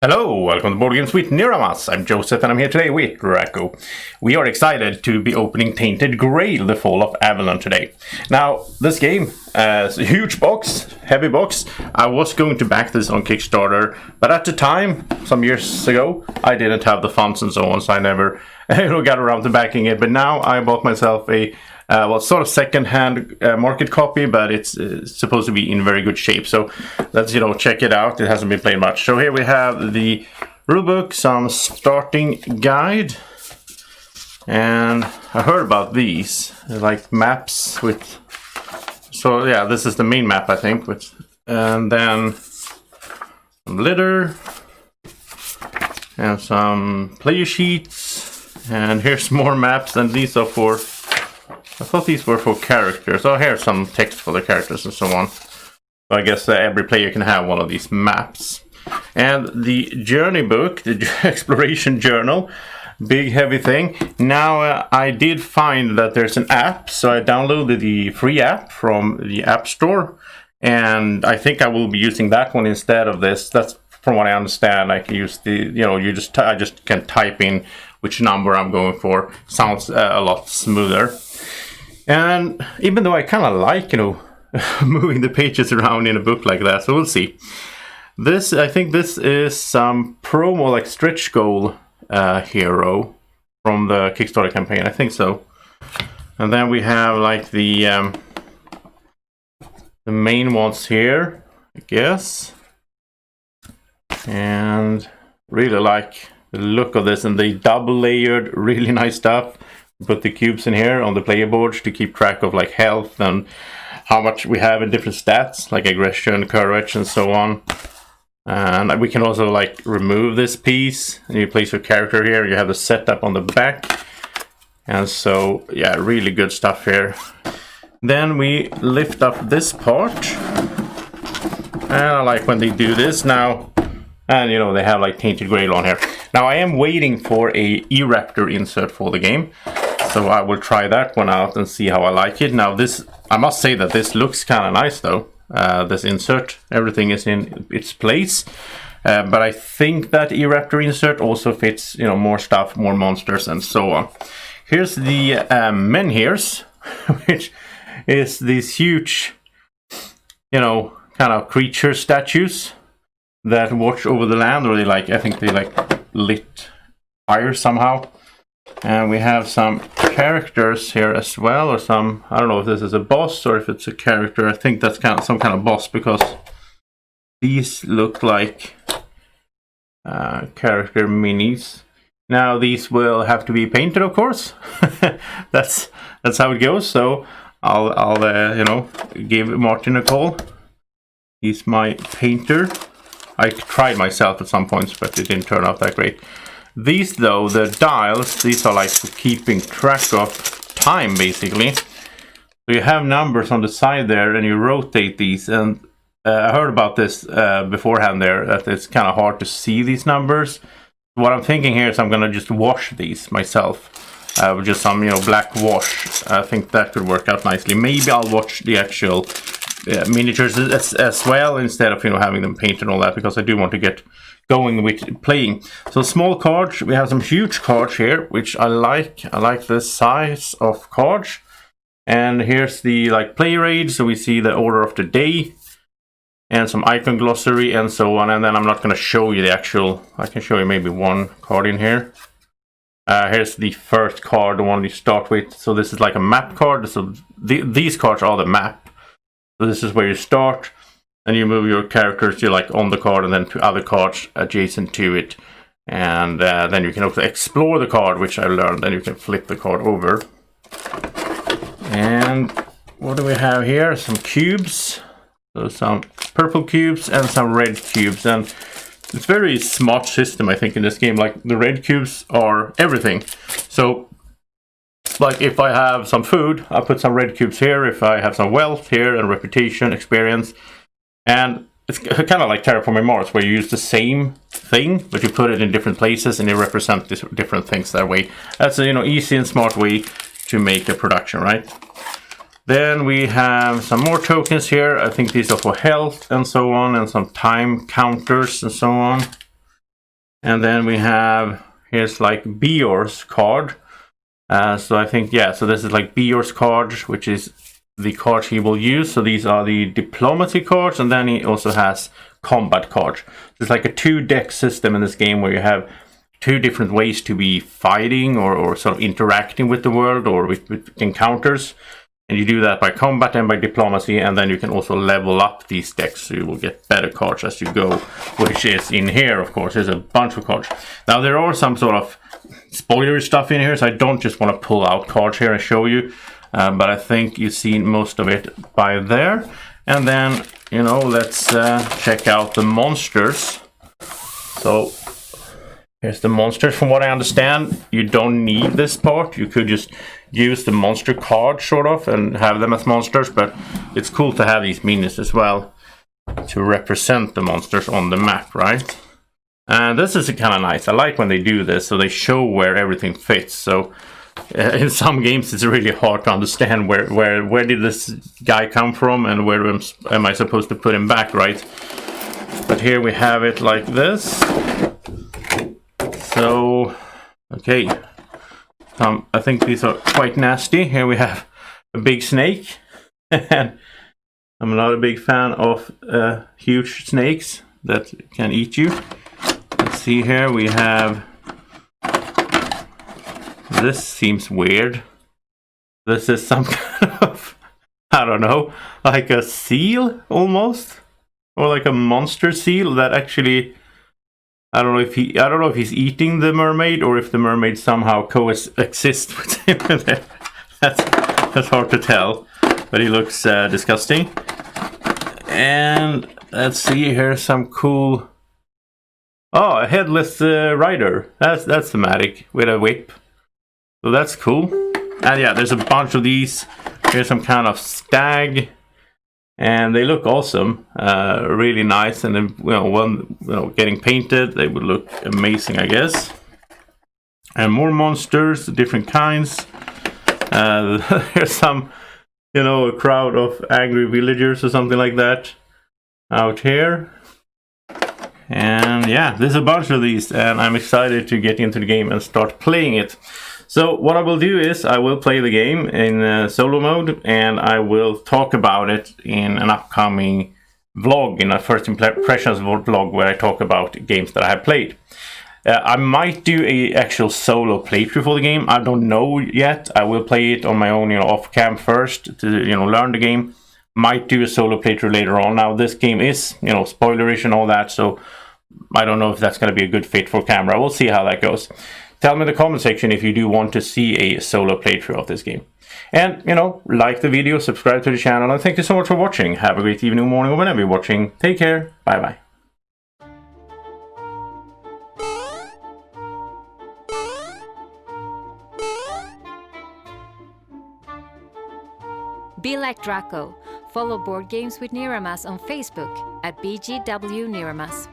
Hello, welcome to Board Games with Niramas. I'm Joseph and I'm here today with Drako. We are excited to be opening Tainted Grail, the Fall of Avalon today. Now, this game is a huge box, heavy box. I was going to back this on Kickstarter, but at the time, some years ago, I didn't have the funds and so on, so I never got around to backing it. But now I bought myself a sort of second-hand market copy, but it's supposed to be in very good shape. So let's, check it out. It hasn't been played much. So here we have the rulebook, some starting guide, and I heard about these. They're like maps with. So yeah, this is the main map, I think, and then some litter and some player sheets, and here's more maps, and these are for. I thought these were for characters. Oh, here's some text for the characters and so on. So I guess every player can have one of these maps. And the journey book, the exploration journal, big heavy thing. Now I did find that there's an app, so I downloaded the free app from the App Store, and I think I will be using that one instead of this. That's from what I understand. I can use the, I just can type in which number I'm going for. Sounds a lot smoother. And even though I kind of like, moving the pages around in a book like that, so we'll see. I think this is some promo, like stretch goal hero from the Kickstarter campaign. I think so. And then we have like the main ones here, I guess. And really like the look of this and the double layered, really nice stuff. Put the cubes in here on the player boards to keep track of like health and how much we have in different stats, like aggression, courage, and so on. And we can also like remove this piece, and you place your character here. You have the setup on the back, and so yeah, really good stuff here. Then we lift up this part, and I like when they do this now. And they have like Tainted Grail on here. Now I am waiting for a E-Raptor insert for the game, so I will try that one out and see how I like it. Now I must say that this looks kind of nice though. This insert, everything is in its place. But I think that E-Raptor insert also fits, more stuff, more monsters, and so on. Here's the menhirs, which is these huge, kind of creature statues that watch over the land, or I think they lit fire somehow. And we have some characters here as well, or I don't know if this is a boss or if it's a character. I think that's some kind of boss, because these look like character minis. Now these will have to be painted, of course. that's how it goes. So I'll give Martin a call. He's my painter. I tried myself at some points, but it didn't turn out that great. These, though, the dials, these are like for keeping track of time, basically. So you have numbers on the side there, and you rotate these. And I heard about this beforehand there, that it's kind of hard to see these numbers. What I'm thinking here is I'm going to just wash these myself. With just some, black wash. I think that could work out nicely. Maybe I'll watch the actual miniatures as well, instead of having them painted and all that, because I do want to get going with playing. So small cards, we have some huge cards here, which I like. I like this size of cards. And here's the player aid, so we see the order of the day and some icon glossary and so on. And then I'm not going to show you the actual. I can show you maybe one card in here. Here's the first card, the one you start with. So this is like a map card. So these cards are the map. So this is where you start, and you move your characters to on the card, and then to other cards adjacent to it. And then you can also explore the card, which I learned. Then you can flip the card over. And what do we have here? Some cubes. So some purple cubes and some red cubes. And it's a very smart system, I think, in this game. Like, the red cubes are everything. So if I have some food, I put some red cubes here. If I have some wealth here, and reputation, experience. And it's kind of like Terraforming Mars, where you use the same thing, but you put it in different places, and you represent different things that way. That's a easy and smart way to make a production, right? Then we have some more tokens here. I think these are for health and so on, and some time counters and so on. And then we have, here's like Bior's card. So I think, yeah, so this is like Bior's card, which is the cards he will use. So these are the diplomacy cards, and then he also has combat cards. It's like a 2-deck system in this game where you have 2 different ways to be fighting or sort of interacting with the world or with encounters. And you do that by combat and by diplomacy, and then you can also level up these decks, so you will get better cards as you go, which is in here, of course. There's a bunch of cards. Now, there are some sort of spoilery stuff in here, so I don't just want to pull out cards here and show you, but I think you've seen most of it by there. And then, you know, let's check out the monsters. So here's the monsters. From what I understand, you don't need this part. You could just use the monster card sort of and have them as monsters, but it's cool to have these minis as well to represent the monsters on the map, right? And this is kind of nice. I like when they do this, so they show where everything fits. So in some games it's really hard to understand where did this guy come from and where am I supposed to put him back, right? But here we have it like this. So okay, I think these are quite nasty. Here we have a big snake, and I'm not a big fan of huge snakes that can eat you. Let's see here, we have, this seems weird. This is some kind of, I don't know, like a seal almost, or like a monster seal that actually, I don't know if he's eating the mermaid or if the mermaid somehow coexists with him. That's hard to tell, but he looks disgusting. And let's see here, some cool. Oh, a headless rider. That's thematic with a whip. So that's cool. And yeah, there's a bunch of these. Here's some kind of stag. And they look awesome, really nice, and then, when getting painted, they would look amazing, I guess. And more monsters, different kinds. There's some, a crowd of angry villagers or something like that out here. And yeah, there's a bunch of these, and I'm excited to get into the game and start playing it. So what I will do is I will play the game in solo mode, and I will talk about it in an upcoming vlog, in a first impressions vlog, where I talk about games that I have played. I might do a actual solo playthrough for the game. I don't know yet. I will play it on my own, off cam first to learn the game. Might do a solo playthrough later on. Now this game is spoilerish and all that, so I don't know if that's going to be a good fit for camera. We'll see how that goes. Tell me in the comment section if you do want to see a solo playthrough of this game. And, like the video, subscribe to the channel, and thank you so much for watching. Have a great evening, morning, or whenever you're watching. Take care. Bye-bye. Be like Drako. Follow Board Games with Niramas on Facebook at BGW Niramas.